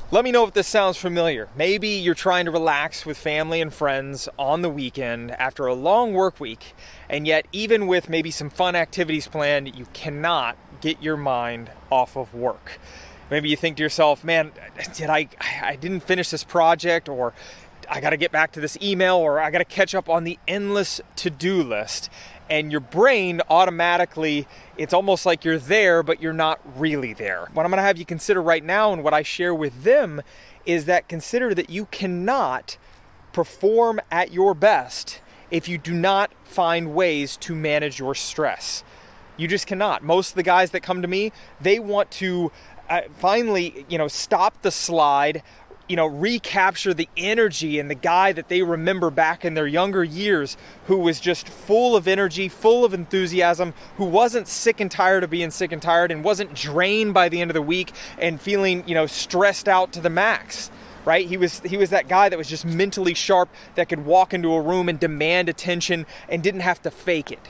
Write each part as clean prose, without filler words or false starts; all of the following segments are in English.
Let me know if this sounds familiar. Maybe you're trying to relax with family and friends on the weekend after a long work week, and yet even with maybe some fun activities planned, you cannot get your mind off of work. Maybe you think to yourself, man, I didn't finish this project, or I got to get back to this email, or I got to catch up on the endless to-do list. And your brain automatically, it's almost like you're there, but you're not really there. What I'm going to have you consider right now, and what I share with them, is that consider that you cannot perform at your best if you do not find ways to manage your stress. You just cannot. Most of the guys that come to me, they want to finally, stop the slide, recapture the energy and the guy that they remember back in their younger years, who was just full of energy, full of enthusiasm, who wasn't sick and tired of being sick and tired, and wasn't drained by the end of the week and feeling, stressed out to the max. Right? He was that guy that was just mentally sharp, that could walk into a room and demand attention and didn't have to fake it.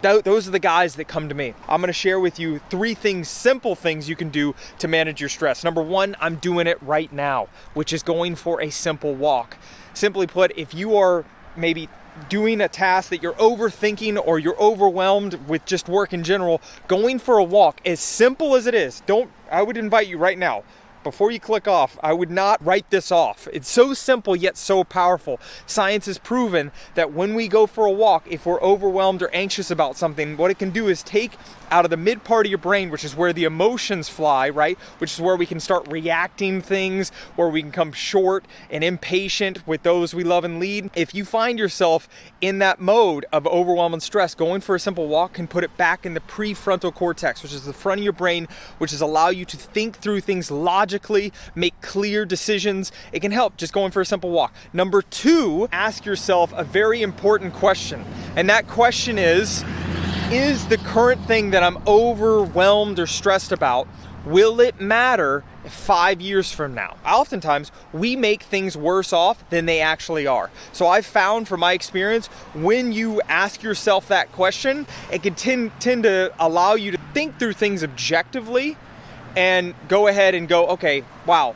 Those are the guys that come to me. I'm going to share with you 3 things, simple things you can do to manage your stress. Number 1, I'm doing it right now, which is going for a simple walk. Simply put, if you are maybe doing a task that you're overthinking, or you're overwhelmed with just work in general, going for a walk, as simple as it is, I would invite you right now, before you click off, I would not write this off. It's so simple yet so powerful. Science has proven that when we go for a walk, if we're overwhelmed or anxious about something, what it can do is take out of the mid part of your brain, which is where the emotions fly, right? Which is where we can start reacting things, where we can come short and impatient with those we love and lead. If you find yourself in that mode of overwhelm and stress, going for a simple walk can put it back in the prefrontal cortex, which is the front of your brain, which is allow you to think through things logically, make clear decisions. It can help just going for a simple walk. Number 2, ask yourself a very important question. And that question is the current thing that I'm overwhelmed or stressed about, will it matter 5 years from now? Oftentimes, we make things worse off than they actually are. So I've found from my experience, when you ask yourself that question, it can tend to allow you to think through things objectively and go ahead and go, okay, wow,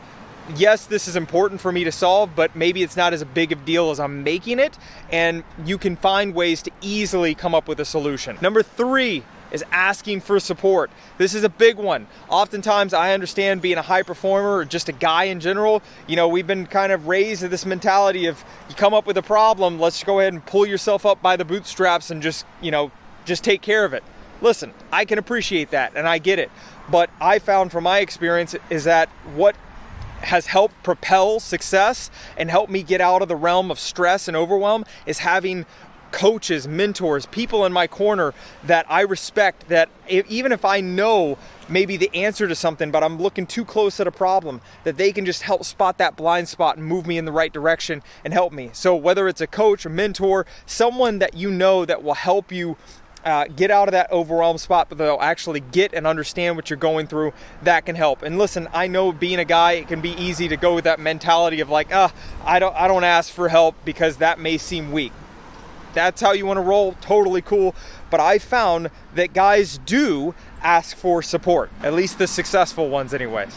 yes, this is important for me to solve, but maybe it's not as big of a deal as I'm making it, and you can find ways to easily come up with a solution. Number 3 is asking for support. This is a big one. Oftentimes, I understand being a high performer or just a guy in general, we've been kind of raised to this mentality of, you come up with a problem, let's go ahead and pull yourself up by the bootstraps and just take care of it. Listen, I can appreciate that, and I get it. But I found from my experience is that what has helped propel success and help me get out of the realm of stress and overwhelm is having coaches, mentors, people in my corner that I respect, that even if I know maybe the answer to something, but I'm looking too close at a problem, that they can just help spot that blind spot and move me in the right direction and help me. So whether it's a coach, a mentor, someone that that will help you get out of that overwhelmed spot, but they'll actually get and understand what you're going through, that can help. And listen, I know being a guy, it can be easy to go with that mentality of like, I don't ask for help because that may seem weak. That's how you want to roll, totally cool. But I found that guys do ask for support, at least the successful ones anyways.